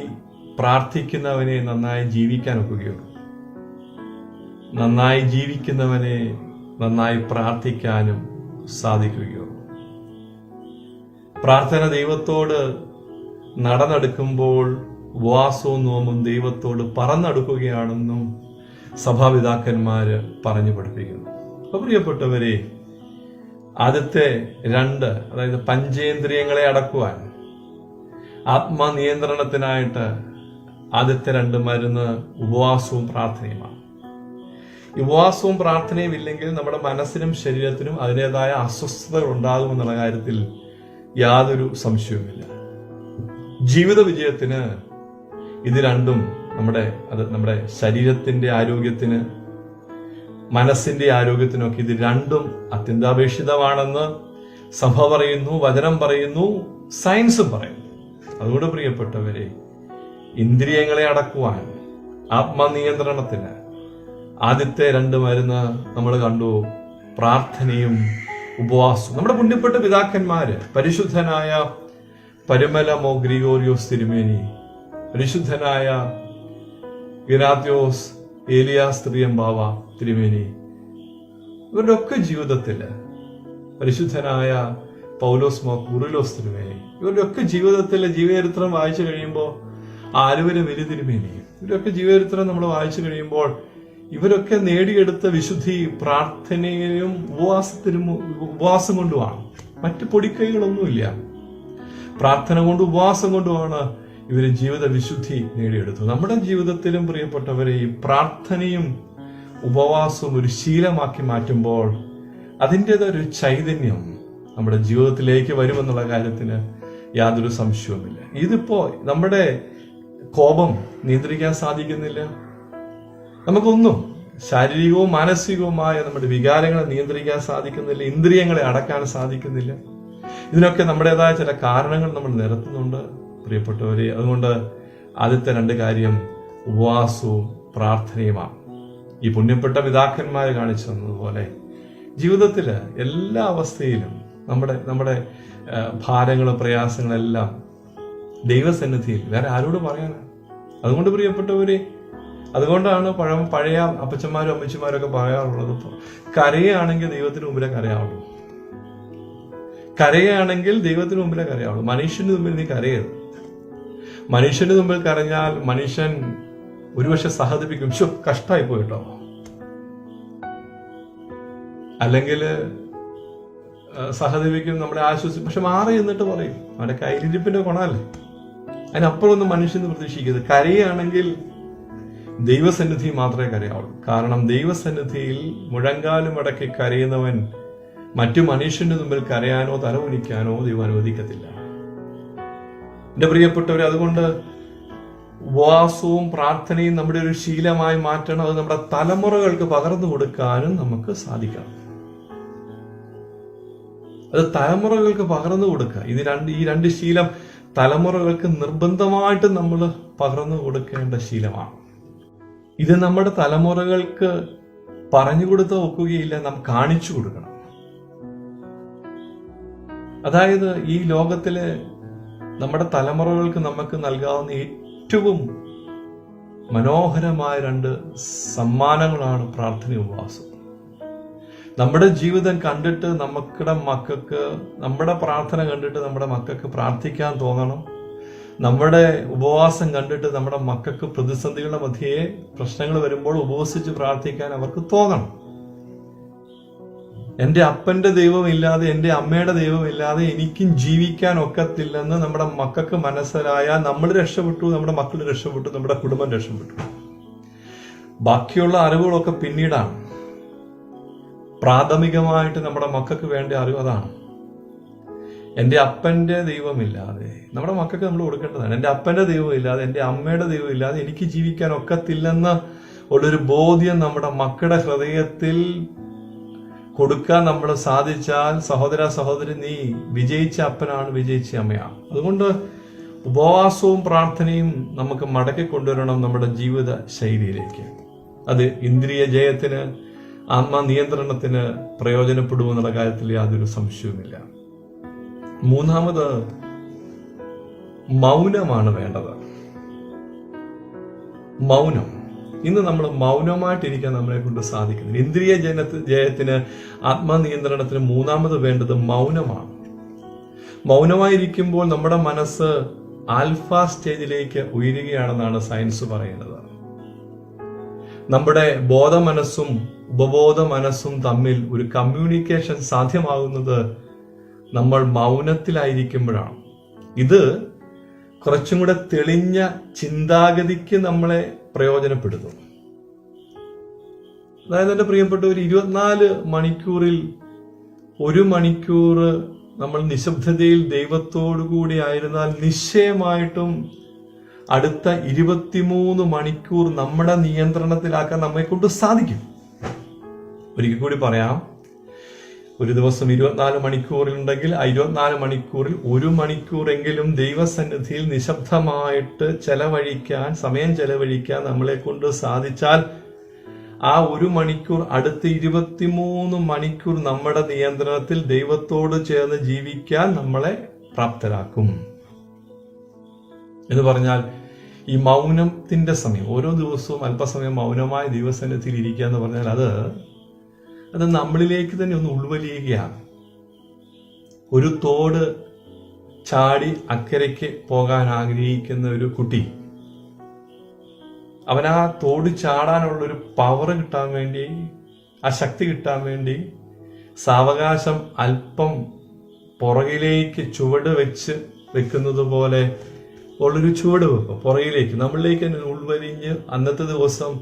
പ്രാർത്ഥിക്കുന്നവനെ നന്നായി ജീവിക്കാൻ ഒക്കുകയുള്ളൂ. നന്നായി ജീവിക്കുന്നവനെ നന്നായി പ്രാർത്ഥിക്കാനും സാധിക്കുകയുള്ളൂ. പ്രാർത്ഥന ദൈവത്തോട് നടന്നെടുക്കുമ്പോൾ ഉപവാസവും നോമ്പും ദൈവത്തോട് പറന്നെടുക്കുകയാണെന്നും സഭാപിതാക്കന്മാര് പറഞ്ഞു പഠിപ്പിക്കുന്നു. അപ്പൊ പ്രിയപ്പെട്ടവരെ, ആദ്യത്തെ രണ്ട്, അതായത് പഞ്ചേന്ദ്രിയങ്ങളെ അടക്കുവാൻ, ആത്മനിയന്ത്രണത്തിനായിട്ട് ആദ്യത്തെ രണ്ട് മരുന്ന് ഉപവാസവും പ്രാർത്ഥനയുമാണ്. ഉപവാസവും പ്രാർത്ഥനയും ഇല്ലെങ്കിൽ നമ്മുടെ മനസ്സിനും ശരീരത്തിനും അതിൻ്റെതായ അസ്വസ്ഥതകൾ ഉണ്ടാകുമെന്നുള്ള കാര്യത്തിൽ യാതൊരു സംശയവുമില്ല. ജീവിത വിജയത്തിന് ഇത് രണ്ടും നമ്മുടെ ശരീരത്തിന്റെ ആരോഗ്യത്തിന്, മനസ്സിന്റെ ആരോഗ്യത്തിനൊക്കെ ഇത് രണ്ടും അത്യന്താപേക്ഷിതമാണെന്ന് സഭ പറയുന്നു, വചനം പറയുന്നു, സയൻസും പറയുന്നു. അതുകൊണ്ട് പ്രിയപ്പെട്ടവരെ, ഇന്ദ്രിയങ്ങളെ അടക്കുവാൻ, ആത്മനിയന്ത്രണത്തിന് ആദ്യത്തെ രണ്ട് മരുന്ന് നമ്മൾ കണ്ടു, പ്രാർത്ഥനയും ഉപവാസവും. നമ്മുടെ പുണ്യപ്പെട്ട പിതാക്കന്മാര്, പരിശുദ്ധനായ പരുമലമോ ഗ്രിഗോറിയോസ് തിരുമേനി, പരിശുദ്ധനായ ഇഗ്നാത്യോസ് ഏലിയാസ് ത്രിയംബാവ തിരുമേനി, ഇവരുടെ ഒക്കെ ജീവിതത്തില്, പരിശുദ്ധനായ പൗലോസ് മോ കുറിലോസ് തിരുമേനി, ഇവരുടെ ഒക്കെ ജീവിതത്തിലെ ജീവചരിത്രം വായിച്ചു കഴിയുമ്പോൾ, ആലുവരെ വലിയ തിരുമേനി, ഇവരൊക്കെ ജീവചരിത്രം നമ്മൾ വായിച്ചു കഴിയുമ്പോൾ ഇവരൊക്കെ നേടിയെടുത്ത വിശുദ്ധി പ്രാർത്ഥനയിലും ഉപവാസം കൊണ്ടുമാണ്. മറ്റ് പൊടിക്കൈകളൊന്നുമില്ല. പ്രാർത്ഥന കൊണ്ട്, ഉപവാസം കൊണ്ടുമാണ് ഇവര് ജീവിത വിശുദ്ധി നേടിയെടുത്തത്. നമ്മുടെ ജീവിതത്തിലും പ്രിയപ്പെട്ടവരെ, ഈ പ്രാർത്ഥനയും ഉപവാസവും ഒരു ശീലമാക്കി മാറ്റുമ്പോൾ അതിൻ്റെതൊരു ചൈതന്യം നമ്മുടെ ജീവിതത്തിലേക്ക് വരുമെന്നുള്ള കാര്യത്തിന് യാതൊരു സംശയവുമില്ല. ഇതിപ്പോ നമ്മുടെ കോപം നിയന്ത്രിക്കാൻ സാധിക്കുന്നില്ല, നമുക്കൊന്നും ശാരീരികവും മാനസികവുമായ നമ്മുടെ വികാരങ്ങളെ നിയന്ത്രിക്കാൻ സാധിക്കുന്നില്ല, ഇന്ദ്രിയങ്ങളെ അടക്കാൻ സാധിക്കുന്നില്ല. ഇതിനൊക്കെ നമ്മുടേതായ ചില കാരണങ്ങൾ നമ്മൾ നിരത്തുന്നുണ്ട് പ്രിയപ്പെട്ടവരെ. അതുകൊണ്ട് ആദ്യത്തെ രണ്ട് കാര്യം ഉപവാസവും പ്രാർത്ഥനയുമാണ്. ഈ പുണ്യപ്പെട്ട പിതാക്കന്മാർ കാണിച്ചു തന്നതുപോലെ ജീവിതത്തില് എല്ലാ അവസ്ഥയിലും നമ്മുടെ ഭാരങ്ങളും പ്രയാസങ്ങളെല്ലാം ദൈവസന്നിധിയിൽ, വേറെ ആരോട് പറയാനാണ്? അതുകൊണ്ട് പ്രിയപ്പെട്ടവരെ, അതുകൊണ്ടാണ് പഴയ അപ്പച്ചന്മാരും അമ്മച്ചിമാരും ഒക്കെ പറയാറുള്ളത്, കരയുകയാണെങ്കിൽ ദൈവത്തിന് മുമ്പിലേ കരയാവുള്ളൂ, കരയുകയാണെങ്കിൽ ദൈവത്തിന് മുമ്പിലേ കരയാവുള്ളൂ. മനുഷ്യന്റെ മുമ്പിൽ നീ കരയരുത്. മനുഷ്യന്റെ മുമ്പിൽ കരഞ്ഞാൽ മനുഷ്യൻ ഒരുപക്ഷെ സഹതിപ്പിക്കും, കഷ്ടായി പോയിട്ടോ, അല്ലെങ്കിൽ സഹതിപ്പിക്കും, നമ്മളെ ആശ്വസിക്കും. പക്ഷെ മാറി എന്നിട്ട് പറയും, അവന്റെ കയ്യിലിരിപ്പിന്റെ ഗുണമല്ലേ. അതിനപ്പുറമൊന്നും മനുഷ്യന് പ്രതീക്ഷിക്കരുത്. കരയുകയാണെങ്കിൽ ദൈവസന്നിധി മാത്രമേ കരയാവുള്ളൂ. കാരണം ദൈവസന്നിധിയിൽ മുഴങ്കാലും അടക്കി കരയുന്നവൻ മറ്റു മനുഷ്യന്റെ മുമ്പിൽ കരയാനോ തലകുനിക്കാനോ ദൈവം അനുവദിക്കത്തില്ല. എന്റെ പ്രിയപ്പെട്ടവരെ, അതുകൊണ്ട് ഉപവാസവും പ്രാർത്ഥനയും നമ്മുടെ ഒരു ശീലമായി മാറ്റണം. അത് നമ്മുടെ തലമുറകൾക്ക് പകർന്നു കൊടുക്കാനും നമുക്ക് സാധിക്കണം. അത് തലമുറകൾക്ക് പകർന്നു കൊടുക്കുക. ഈ രണ്ട് ശീലം തലമുറകൾക്ക് നിർബന്ധമായിട്ട് നമ്മൾ പകർന്നു കൊടുക്കേണ്ട ശീലമാണ്. ഇത് നമ്മുടെ തലമുറകൾക്ക് പറഞ്ഞു കൊടുത്ത് ഒക്കുകയില്ല, നാം കാണിച്ചു കൊടുക്കണം. അതായത് ഈ ലോകത്തിലെ നമ്മുടെ തലമുറകൾക്ക് നമുക്ക് നൽകാവുന്ന ഏറ്റവും മനോഹരമായ രണ്ട് സമ്മാനങ്ങളാണ് പ്രാർത്ഥനയും ഉപവാസവും. നമ്മുടെ ജീവിതം കണ്ടിട്ട് നമ്മുടെ പ്രാർത്ഥന കണ്ടിട്ട് നമ്മുടെ മക്കൾക്ക് പ്രാർത്ഥിക്കാൻ തോന്നണം. നമ്മുടെ ഉപവാസം കണ്ടിട്ട് നമ്മുടെ മക്കൾക്ക് പ്രതിസന്ധികളുടെ മധ്യേ പ്രശ്നങ്ങൾ വരുമ്പോൾ ഉപവസിച്ച് പ്രാർത്ഥിക്കാൻ അവർക്ക് തോന്നണം. എന്റെ അപ്പന്റെ ദൈവമില്ലാതെ, എന്റെ അമ്മയുടെ ദൈവമില്ലാതെ എനിക്കും ജീവിക്കാൻ ഒക്കത്തില്ലെന്ന് നമ്മുടെ മക്കൾക്ക് മനസ്സിലായാൽ നമ്മൾ രക്ഷപ്പെട്ടു, നമ്മുടെ മക്കൾ രക്ഷപ്പെട്ടു, നമ്മുടെ കുടുംബം രക്ഷപ്പെട്ടു. ബാക്കിയുള്ള അറിവുകളൊക്കെ പിന്നീടാണ്. പ്രാഥമികമായിട്ട് നമ്മുടെ മക്കൾക്ക് വേണ്ട അറിവ് അതാണ്. എന്റെ അപ്പന്റെ ദൈവമില്ലാതെ നമ്മുടെ മക്കൾക്ക് നമ്മൾ കൊടുക്കേണ്ടതാണ്. എന്റെ അപ്പന്റെ ദൈവമില്ലാതെ, എന്റെ അമ്മയുടെ ദൈവമില്ലാതെ എനിക്ക് ജീവിക്കാൻ ഒക്കത്തില്ലെന്ന് ഉള്ളൊരു ബോധ്യം നമ്മുടെ മക്കളുടെ ഹൃദയത്തിൽ കൊടുക്കാൻ നമ്മൾ സാധിച്ചാൽ, സഹോദര സഹോദരി, നീ വിജയിച്ച അപ്പനാണ്, വിജയിച്ച അമ്മയാണ്. അതുകൊണ്ട് ഉപവാസവും പ്രാർത്ഥനയും നമുക്ക് മടക്കി കൊണ്ടുവരണം നമ്മുടെ ജീവിത ശൈലിയിലേക്ക്. അത് ഇന്ദ്രിയ ജയത്തിന്, ആത്മനിയന്ത്രണത്തിന് പ്രയോജനപ്പെടുമെന്നുള്ള കാര്യത്തിൽ യാതൊരു സംശയവുമില്ല. മൂന്നാമത് മൗനമാണ് വേണ്ടത്. മൗനം. ഇന്ന് നമ്മൾ മൗനമായിട്ടിരിക്കാൻ നമ്മളെ കൊണ്ട് സാധിക്കുന്നില്ല. ഇന്ദ്രിയ ജയത്തിന്, ആത്മനിയന്ത്രണത്തിന് മൂന്നാമത് വേണ്ടത് മൗനമാണ്. മൗനമായിരിക്കുമ്പോൾ നമ്മുടെ മനസ്സ് ആൽഫ സ്റ്റേജിലേക്ക് ഉയരുകയാണെന്നാണ് സയൻസ് പറയുന്നത്. നമ്മുടെ ബോധമനസ്സും ഉപബോധ മനസ്സും തമ്മിൽ ഒരു കമ്മ്യൂണിക്കേഷൻ സാധ്യമാകുന്നത് നമ്മൾ മൗനത്തിലായിരിക്കുമ്പോഴാണ്. ഇത് കുറച്ചും കൂടെ തെളിഞ്ഞ ചിന്താഗതിക്ക് നമ്മളെ പ്രയോജനപ്പെടുത്തും. അതായത് എൻ്റെ പ്രിയപ്പെട്ട, ഒരു 24 മണിക്കൂറിൽ 1 മണിക്കൂർ നമ്മൾ നിശബ്ദതയിൽ ദൈവത്തോടു കൂടി ആയിരുന്നാൽ നിശ്ചയമായിട്ടും അടുത്ത 23 മണിക്കൂർ നമ്മുടെ നിയന്ത്രണത്തിലാക്കാൻ നമ്മെ കൊണ്ട് സാധിക്കും. ഒരിക്കൽ കൂടി പറയാം, ഒരു ദിവസം 24 മണിക്കൂറുണ്ടെങ്കിൽ 24 മണിക്കൂറിൽ 1 മണിക്കൂറെങ്കിലും ദൈവസന്നിധിയിൽ നിശബ്ദമായിട്ട് സമയം ചെലവഴിക്കാൻ നമ്മളെ കൊണ്ട് സാധിച്ചാൽ ആ 1 മണിക്കൂർ അടുത്ത 23 മണിക്കൂർ നമ്മുടെ നിയന്ത്രണത്തിൽ ദൈവത്തോട് ചേർന്ന് ജീവിക്കാൻ നമ്മളെ പ്രാപ്തരാക്കും. എന്ന് പറഞ്ഞാൽ ഈ മൗനത്തിന്റെ സമയം, ഓരോ ദിവസവും അല്പസമയം മൗനമായ ദൈവസന്നിധിയിൽ ഇരിക്കുക എന്ന് പറഞ്ഞാൽ അത് നമ്മളിലേക്ക് തന്നെ ഒന്ന് ഉൾവലിയുകയാണ്. ഒരു തോട് ചാടി അക്കരയ്ക്ക് പോകാൻ ആഗ്രഹിക്കുന്ന ഒരു കുട്ടി, അവൻ ആ തോട് ചാടാനുള്ള ഒരു പവർ കിട്ടാൻ വേണ്ടി, ആ ശക്തി കിട്ടാൻ വേണ്ടി സാവകാശം അല്പം പുറകിലേക്ക് ചുവട് വെക്കുന്നത് പോലെ ഉള്ളൊരു ചുവട് വെക്കും. പുറകിലേക്ക് നമ്മളിലേക്ക് തന്നെ ഉൾവലിഞ്ഞ് അന്നത്തെ ദിവസം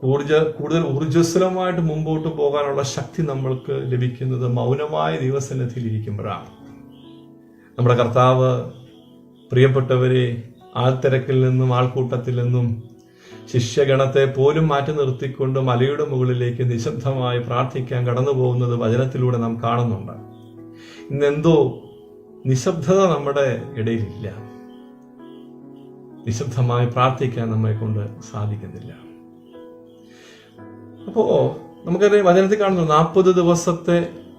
കൂടുതൽ ഊർജ്ജസ്വലമായിട്ട് മുമ്പോട്ട് പോകാനുള്ള ശക്തി നമ്മൾക്ക് ലഭിക്കുന്നത് മൗനമായ ദൈവസന്നിധിയിൽ ഇരിക്കുമ്പോഴാണ്. നമ്മുടെ കർത്താവ് പ്രിയപ്പെട്ടവരെ ആൾത്തിരക്കിൽ നിന്നും ആൾക്കൂട്ടത്തിൽ നിന്നും ശിഷ്യഗണത്തെ പോലും മാറ്റി നിർത്തിക്കൊണ്ട് മലയുടെ മുകളിലേക്ക് നിശബ്ദമായി പ്രാർത്ഥിക്കാൻ കടന്നു പോകുന്നത് വചനത്തിലൂടെ നാം കാണുന്നുണ്ട്. ഇന്നെന്തോ നിശബ്ദത നമ്മുടെ ഇടയിലില്ല. നിശബ്ദമായി പ്രാർത്ഥിക്കാൻ നമ്മളെ കൊണ്ട് സാധിക്കുന്നില്ല. അപ്പോ നമുക്കറിയാം, വചനത്തിൽ കാണുന്നു 40 ദിവസത്തെ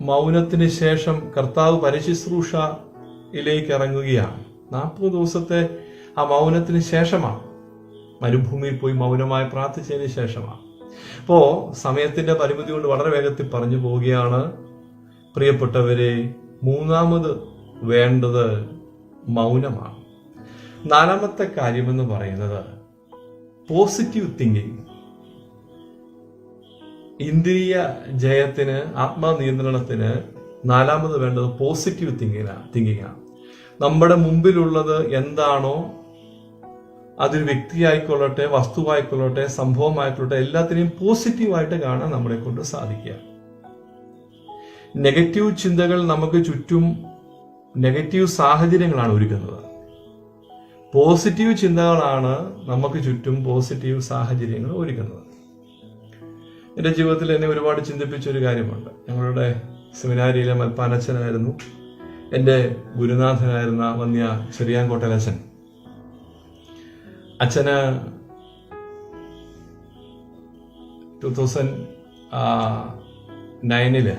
മൗനത്തിന് ശേഷം കർത്താവ് പരിശുശ്രൂഷയിലേക്ക് ഇറങ്ങുകയാണ്. 40 ദിവസത്തെ ആ മൗനത്തിന് ശേഷമാണ്, മരുഭൂമിയിൽ പോയി മൗനമായി പ്രാർത്ഥിച്ചതിന് ശേഷമാണ്. അപ്പോ സമയത്തിന്റെ പരിമിതി കൊണ്ട് വളരെ വേഗത്തിൽ പറഞ്ഞു പോവുകയാണ്. പ്രിയപ്പെട്ടവരെ, മൂന്നാമത് വേണ്ടത് മൗനമാണ്. നാലാമത്തെ കാര്യമെന്ന് പറയുന്നത് പോസിറ്റീവ് തിങ്കിങ്. ഇന്ദ്രിയ ജയത്തിന്, ആത്മനിയന്ത്രണത്തിന് നാലാമത് വേണ്ടത് പോസിറ്റീവ് തിങ്കിങ് ആണ്. നമ്മുടെ മുമ്പിലുള്ളത് എന്താണോ, അതൊരു വ്യക്തിയായിക്കൊള്ളട്ടെ, വസ്തുവായിക്കൊള്ളട്ടെ, സംഭവമായിക്കൊള്ളട്ടെ, എല്ലാത്തിനെയും പോസിറ്റീവായിട്ട് കാണാൻ നമ്മളെ കൊണ്ട് സാധിക്കുക. നെഗറ്റീവ് ചിന്തകൾ നമുക്ക് ചുറ്റും നെഗറ്റീവ് സാഹചര്യങ്ങളാണ് ഒരുക്കുന്നത്. പോസിറ്റീവ് ചിന്തകളാണ് നമുക്ക് ചുറ്റും പോസിറ്റീവ് സാഹചര്യങ്ങൾ ഒരുക്കുന്നത്. എൻ്റെ ജീവിതത്തിൽ എന്നെ ഒരുപാട് ചിന്തിപ്പിച്ച ഒരു കാര്യമുണ്ട്. ഞങ്ങളുടെ സെമിനാരിയിലെ മൽപ്പാനച്ഛനായിരുന്നു എൻ്റെ ഗുരുനാഥനായിരുന്ന വന്യ ചെറിയാൻകോട്ടലച്ഛൻ. അച്ഛന് 2009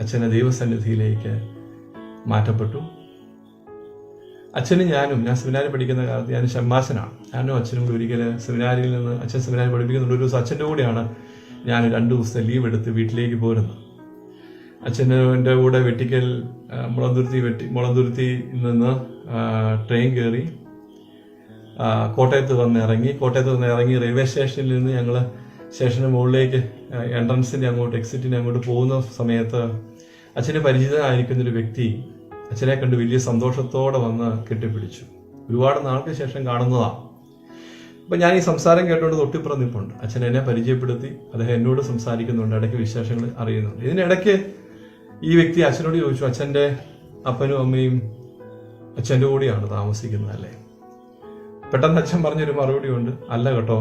അച്ഛനെ ദൈവസന്നിധിയിലേക്ക് മാറ്റപ്പെട്ടു. അച്ഛനും ഞാൻ സെമിനാരി പഠിക്കുന്ന കാലത്ത്, ഞാൻ ഷമ്മാശനാണ്, ഞാനും അച്ഛനും കൂടി ഒരിക്കൽ സെമിനാരിയിൽ നിന്ന്, അച്ഛൻ സെമിനാരി പഠിപ്പിക്കുന്നുണ്ട്, ഒരു ദിവസം അച്ഛൻ്റെ കൂടെയാണ് ഞാൻ 2 ദിവസത്തെ ലീവ് എടുത്ത് വീട്ടിലേക്ക് പോരുന്നത്. അച്ഛൻ്റെ കൂടെ വെട്ടിക്കൽ മുളന്തുരുത്തി നിന്ന് ട്രെയിൻ കയറി കോട്ടയത്ത് വന്ന് ഇറങ്ങി റെയിൽവേ സ്റ്റേഷനിൽ നിന്ന് ഞങ്ങൾ സ്റ്റേഷന് മുകളിലേക്ക് എൻട്രൻസിന്റെ അങ്ങോട്ട്, എക്സിറ്റിന്റെ അങ്ങോട്ട് പോകുന്ന സമയത്ത് അച്ഛന് പരിചിതനായിരിക്കുന്നൊരു വ്യക്തി അച്ഛനെ കണ്ട് വലിയ സന്തോഷത്തോടെ വന്ന് കെട്ടിപ്പിടിച്ചു. ഒരുപാട് നാൾക്ക് ശേഷം കാണുന്നതാണ്. അപ്പൊ ഞാൻ ഈ സംസാരം കേട്ടുകൊണ്ട് തൊട്ടിപ്പുറം നിൽപ്പുണ്ട്. അച്ഛൻ എന്നെ പരിചയപ്പെടുത്തി, അദ്ദേഹം എന്നോട് സംസാരിക്കുന്നുണ്ട്, ഇടയ്ക്ക് വിശേഷങ്ങൾ അറിയുന്നുണ്ട്. ഇതിനിടയ്ക്ക് ഈ വ്യക്തി അച്ഛനോട് ചോദിച്ചു, അച്ഛൻ്റെ അപ്പനും അമ്മയും അച്ഛൻ്റെ കൂടെയാണ് താമസിക്കുന്നതല്ലേ? പെട്ടെന്ന് അച്ഛൻ പറഞ്ഞൊരു മറുപടി ഉണ്ട്, അല്ല കേട്ടോ,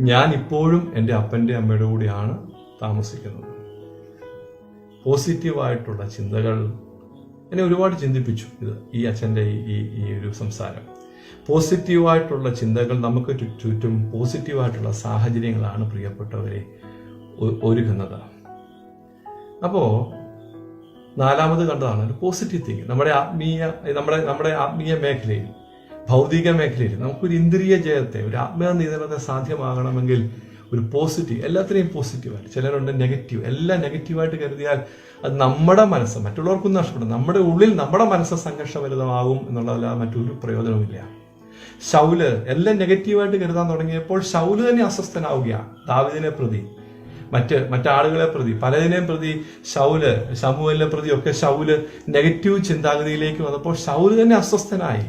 ഞാൻ ഇപ്പോഴും എൻ്റെ അപ്പൻ്റെ അമ്മയുടെ കൂടെയാണ് താമസിക്കുന്നത്. പോസിറ്റീവായിട്ടുള്ള ചിന്തകൾ എന്നെ ഒരുപാട് ചിന്തിപ്പിച്ചു. ഈ അച്ഛൻ്റെ ഈ ഒരു സംസാരം, പോസിറ്റീവായിട്ടുള്ള ചിന്തകൾ നമുക്ക് ചുറ്റും പോസിറ്റീവായിട്ടുള്ള സാഹചര്യങ്ങളാണ് പ്രിയപ്പെട്ടവരെ ഒരുക്കുന്നത്. അപ്പോ നാലാമത് കണ്ടതാണ് പോസിറ്റീവ് തിങ്കിങ്. നമ്മുടെ ആത്മീയ മേഖലയിൽ ഭൗതിക മേഖലയിൽ നമുക്കൊരു ഇന്ദ്രിയ ജയത്തെ, ഒരു ആത്മീയ നിയന്ത്രണത്തെ സാധ്യമാകണമെങ്കിൽ ഒരു പോസിറ്റീവ്, എല്ലാത്തിനെയും പോസിറ്റീവായിട്ട്, ചിലരുണ്ട് നെഗറ്റീവ്, എല്ലാം നെഗറ്റീവായിട്ട് കരുതിയാൽ അത് നമ്മുടെ മനസ്സ് മറ്റുള്ളവർക്കൊന്നും നഷ്ടപ്പെടും. നമ്മുടെ ഉള്ളിൽ നമ്മുടെ മനസ്സ് സംഘർഷഭരിതമാകും എന്നുള്ളതല്ലാതെ മറ്റൊരു പ്രയോജനവുമില്ല. ശൗല് എല്ലാം നെഗറ്റീവായിട്ട് കരുതാൻ തുടങ്ങിയപ്പോൾ ശൗല് തന്നെ അസ്വസ്ഥനാവുകയാണ്. ദാവീദിനെ പ്രതി, മറ്റാളുകളെ പ്രതി, പലതിനെയും പ്രതി ശൗല്, ശമൂവേലിനെ പ്രതി ഒക്കെ ശൗല് നെഗറ്റീവ് ചിന്താഗതിയിലേക്ക് വന്നപ്പോൾ ശൗല് തന്നെ അസ്വസ്ഥനായി.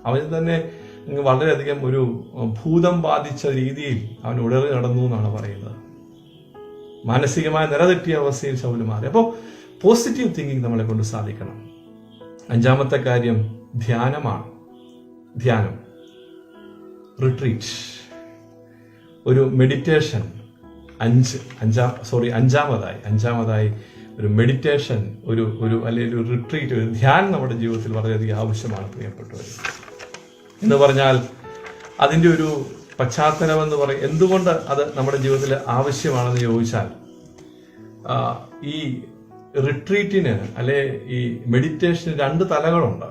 അവന് തന്നെ വളരെയധികം ഒരു ഭൂതം ബാധിച്ച രീതിയിൽ അവൻ ഉടറി നടന്നു എന്നാണ് പറയുന്നത്. മാനസികമായ നിലതെറ്റിയ അവസ്ഥയിൽ ശൗല് മാറി. അപ്പോൾ പോസിറ്റീവ് തിങ്കിങ് നമ്മളെ കൊണ്ട് സാധിക്കണം. 5ാമത്തെ കാര്യം ധ്യാനമാണ്. ധ്യാനം, റിട്രീറ്റ്, ഒരു മെഡിറ്റേഷൻ. 5ാമതായി ഒരു മെഡിറ്റേഷൻ, അല്ലെങ്കിൽ ഒരു റിട്രീറ്റ്, ഒരു ധ്യാനം നമ്മുടെ ജീവിതത്തിൽ വളരെയധികം ആവശ്യമാണ് പ്രിയപ്പെട്ടവർ. എന്ന് പറഞ്ഞാൽ അതിൻ്റെ ഒരു പശ്ചാത്തലമെന്ന് പറയും. എന്തുകൊണ്ട് അത് നമ്മുടെ ജീവിതത്തിൽ ആവശ്യമാണെന്ന് ചോദിച്ചാൽ, ഈ റിട്രീറ്റിന് അല്ലെ ഈ മെഡിറ്റേഷന് 2 തലങ്ങളുണ്ട്.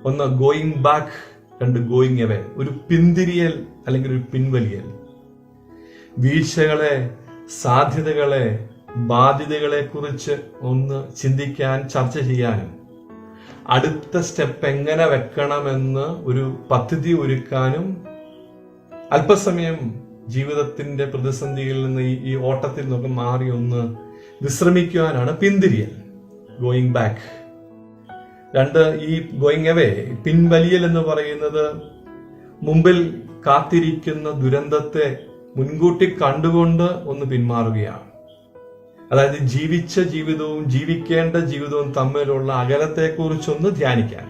ഒന്ന് ഗോയിങ് ബാക്ക്, 2 ഗോയിങ് എവേ. ഒരു പിന്തിരിയൽ അല്ലെങ്കിൽ ഒരു പിൻവലിയൽ. വീഴ്ചകളെ, സാധ്യതകളെ, ബാധ്യതകളെ കുറിച്ച് ഒന്ന് ചിന്തിക്കാൻ, ചർച്ച ചെയ്യാനും അടുത്ത സ്റ്റെപ്പ് എങ്ങനെ വെക്കണമെന്ന് ഒരു പദ്ധതി ഒരുക്കാനും അല്പസമയം ജീവിതത്തിന്റെ പ്രതിസന്ധിയിൽ നിന്ന് ഈ ഓട്ടത്തിൽ നിന്നൊക്കെ മാറി ഒന്ന് വിശ്രമിക്കുവാനാണ് പിന്തിരിയൽ, ഗോയിങ് ബാക്ക്. 2 ഈ ഗോയിങ് അവേ, പിൻവലിയൽ എന്ന് പറയുന്നത് മുമ്പിൽ കാത്തിരിക്കുന്ന ദുരന്തത്തെ മുൻകൂട്ടി കണ്ടുകൊണ്ട് ഒന്ന് പിന്മാറുകയാണ്. അതായത് ജീവിച്ച ജീവിതവും ജീവിക്കേണ്ട ജീവിതവും തമ്മിലുള്ള അകലത്തെക്കുറിച്ചൊന്ന് ധ്യാനിക്കാൻ.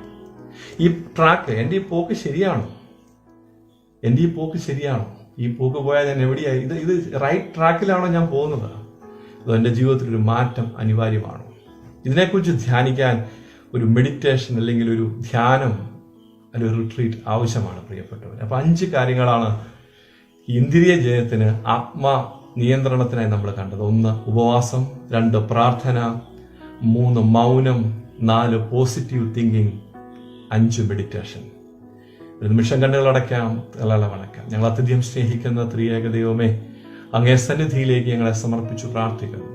ഈ ട്രാക്ക്, എൻ്റെ ഈ പോക്ക് ശരിയാണോ? ഈ പോക്ക് പോയാൽ ഞാൻ എവിടെയായി? ഇത് റൈറ്റ് ട്രാക്കിലാണോ ഞാൻ പോകുന്നത്? അതോ എൻ്റെ ജീവിതത്തിൽ ഒരു മാറ്റം അനിവാര്യമാണോ? ഇതിനെക്കുറിച്ച് ധ്യാനിക്കാൻ ഒരു മെഡിറ്റേഷൻ അല്ലെങ്കിൽ ഒരു ധ്യാനം അല്ലെങ്കിൽ ഒരു റിട്രീറ്റ് ആവശ്യമാണ് പ്രിയപ്പെട്ടവർ. അപ്പൊ 5 കാര്യങ്ങളാണ് ഇന്ദ്രിയ ജയത്തിന്, ആത്മ നിയന്ത്രണത്തിനായി നമ്മൾ കണ്ടത്. 1 ഉപവാസം, 2 പ്രാർത്ഥന, 3 മൗനം, 4 പോസിറ്റീവ് തിങ്കിങ്, 5 മെഡിറ്റേഷൻ. ഒരു നിമിഷം കണ്ണുകളടയ്ക്കാം, തലകളെ വണക്കാം. ഞങ്ങൾ അത്യധികം സ്നേഹിക്കുന്ന ത്രിയേക ദൈവമേ, അങ്ങേ സന്നിധിയിലേക്ക് ഞങ്ങളെ സമർപ്പിച്ചു പ്രാർത്ഥിക്കുന്നു.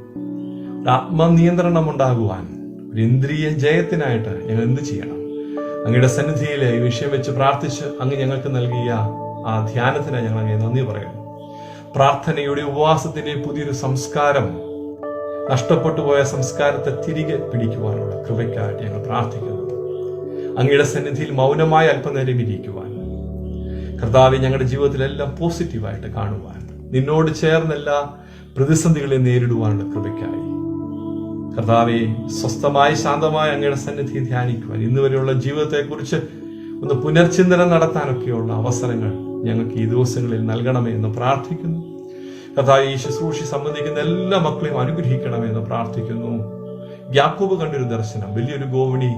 ഒരു ആത്മനിയന്ത്രണം ഉണ്ടാകുവാൻ, ഒരു ഇന്ദ്രിയ ജയത്തിനായിട്ട് ഞങ്ങൾ എന്ത് ചെയ്യണം? അങ്ങയുടെ സന്നിധിയിലെ ഈ വിഷയം വെച്ച് പ്രാർത്ഥിച്ച് അങ്ങ് ഞങ്ങൾക്ക് നൽകിയ ആ ധ്യാനത്തിന് ഞങ്ങൾ അങ്ങേ നന്ദി പറയുന്നു. പ്രാർത്ഥനയുടെ, ഉപവാസത്തിന്റെ പുതിയൊരു സംസ്കാരം, നഷ്ടപ്പെട്ടു പോയ സംസ്കാരത്തെ തിരികെ പിടിക്കുവാനുള്ള കൃപയ്ക്കായിട്ട് ഞങ്ങൾ പ്രാർത്ഥിക്കുന്നു. അങ്ങയുടെ സന്നിധിയിൽ മൗനമായി അല്പനേരം ഇരിക്കുവാൻ, കർത്താവെ ഞങ്ങളുടെ ജീവിതത്തിലെല്ലാം പോസിറ്റീവായിട്ട് കാണുവാൻ, നിന്നോട് ചേർന്നെല്ലാ പ്രതിസന്ധികളെ നേരിടുവാനുള്ള കൃപയ്ക്കായി കർത്താവെ സ്വസ്ഥമായി ശാന്തമായി അങ്ങയുടെ സന്നിധി ധ്യാനിക്കുവാൻ, ഇന്നുവരെയുള്ള ജീവിതത്തെക്കുറിച്ച് ഒന്ന് പുനർചിന്തനം നടത്താനൊക്കെയുള്ള അവസരങ്ങൾ ഞങ്ങൾക്ക് ഈ ദിവസങ്ങളിൽ നൽകണമേ എന്ന് പ്രാർത്ഥിക്കുന്നു. കർത്താവേ, ഈ ശുശ്രൂഷ സംബന്ധിക്കുന്ന എല്ലാ മക്കളെയും അനുഗ്രഹിക്കണമേ എന്ന് പ്രാർത്ഥിക്കുന്നു. യാക്കോബ് കണ്ടൊരു ദർശനം, വലിയൊരു ഗോവണി,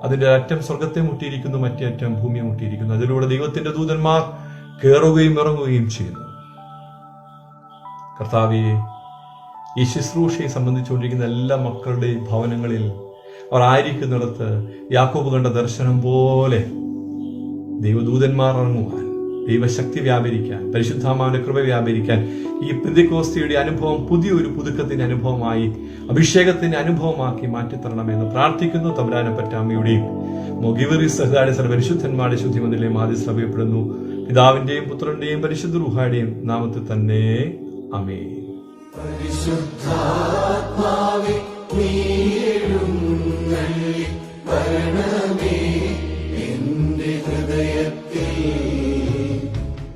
അതിന്റെ അറ്റം സ്വർഗത്തെ മുട്ടിയിരിക്കുന്നു, മറ്റേ അറ്റം ഭൂമിയെ മുട്ടിയിരിക്കുന്നു. അതിലൂടെ ദൈവത്തിന്റെ ദൂതന്മാർ കയറുകയും ഇറങ്ങുകയും ചെയ്യുന്നു. കർത്താവേ, ഈ ശുശ്രൂഷയെ സംബന്ധിച്ചുകൊണ്ടിരിക്കുന്ന എല്ലാ മക്കളുടെയും ഭവനങ്ങളിൽ അവർ ആയിരിക്കുന്നിടത്ത് യാക്കോബ് കണ്ട ദർശനം പോലെ ദൈവദൂതന്മാർ ഇറങ്ങുവാൻ, ദൈവശക്തി വ്യാപരിക്കാൻ, പരിശുദ്ധാത്മാവിന്റെ കൃപ വ്യാപരിക്കാൻ, ഈ പെന്തക്കോസ്തിയുടെ അനുഭവം പുതിയൊരു പുതുക്കത്തിന്റെ അനുഭവമായി, അഭിഷേകത്തിന്റെ അനുഭവമാക്കി മാറ്റിത്തരണമെന്ന് പ്രാർത്ഥിക്കുന്നു. തമ്പുരാനെ പറ്റാമ്മയുടെയും മൊഗിവറി സഹകാരി സർവ പരിശുദ്ധന്മാരുടെ ശുദ്ധിമതിലെയും ആദ്യ ശ്രഭയപ്പെടുന്നു. പിതാവിന്റെയും പുത്രന്റെയും പരിശുദ്ധ റൂഹായുടെയും നാമത്തിൽ തന്നെ ആമേൻ. പരിശുദ്ധാത്മാവേ, നീ എഴുന്നള്ളി വരണമേ എന്റെ ഹൃദയത്തിൽ,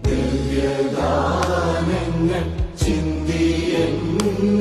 ദിവ്യഗാനങ്ങൾ ചിന്തിയെന്നെ